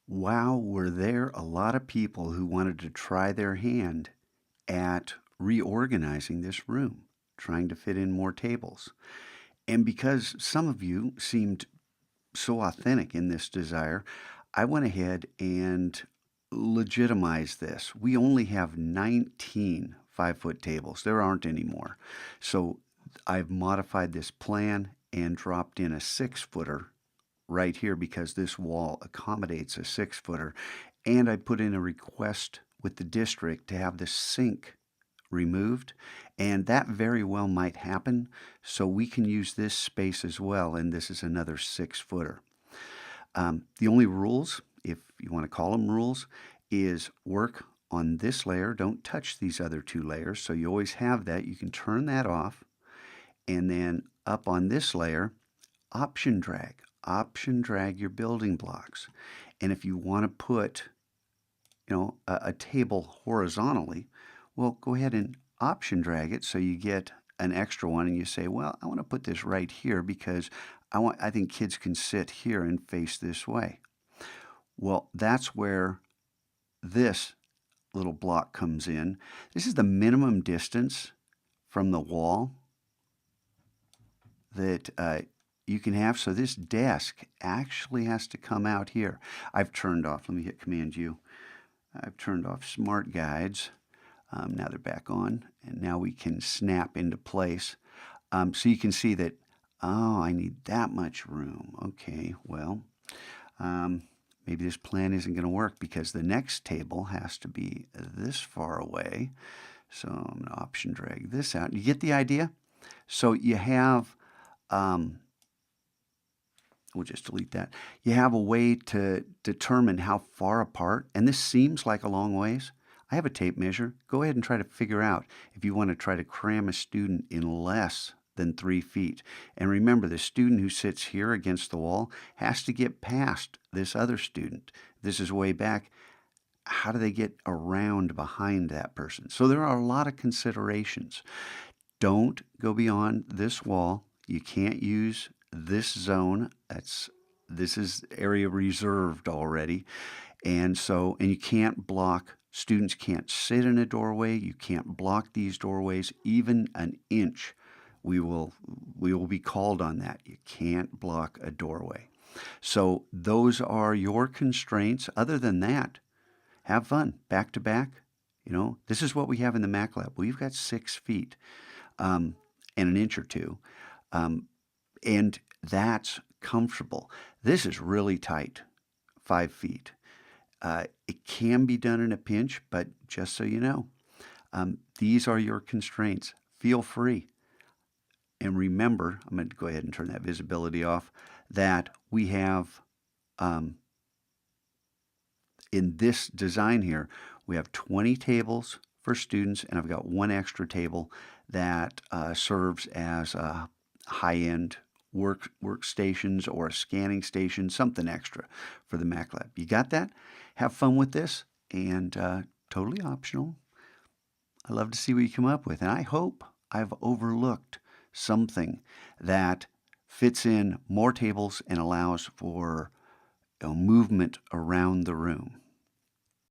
Wow, were there a lot of people who wanted to try their hand at reorganizing this room, trying to fit in more tables. And because some of you seemed so authentic in this desire, I went ahead and legitimized this. We only have 19 5-foot tables. There aren't any more. So I've modified this plan and dropped in a 6-footer right here because this wall accommodates a 6-footer. And I put in a request with the district to have the sink removed, and that very well might happen. So we can use this space as well, and this is another 6-footer. The only rules, if you want to call them rules, is work on this layer. Don't touch these other two layers. So you always have that. You can turn that off. And then up on this layer, option drag your building blocks. And if you want to put, a table horizontally, well, go ahead and option drag it so you get an extra one, and you say, well, I want to put this right here because I think kids can sit here and face this way. Well, that's where this little block comes in. This is the minimum distance from the wall that you can have. So this desk actually has to come out here. I've turned off, let me hit Command U. I've turned off Smart Guides. Now they're back on, and now we can snap into place. So you can see that, oh, I need that much room. Okay, well, maybe this plan isn't going to work because the next table has to be this far away. So I'm going to option drag this out. You get the idea? So you have, we'll just delete that. You have a way to determine how far apart, and this seems like a long ways. I have a tape measure. Go ahead and try to figure out if you want to try to cram a student in less than 3 feet. And remember, the student who sits here against the wall has to get past this other student. This is way back. How do they get around behind that person? So there are a lot of considerations. Don't go beyond this wall. You can't use this zone. This is area reserved already. And you can't block. Students can't sit in a doorway. You can't block these doorways even an inch. We will be called on that. You can't block a doorway. So those are your constraints. Other than that, have fun. Back to back. This is what we have in the Mac Lab. We've got 6 feet and an inch or two. And that's comfortable. This is really tight, 5 feet. It can be done in a pinch, but just so you know, these are your constraints. Feel free. And remember, I'm going to go ahead and turn that visibility off, that we have, in this design here, we have 20 tables for students, and I've got one extra table that serves as a high-end workstations or a scanning station, something extra for the Mac Lab. You got that? Have fun with this, and totally optional. I love to see what you come up with, and I hope I've overlooked something that fits in more tables and allows for movement around the room.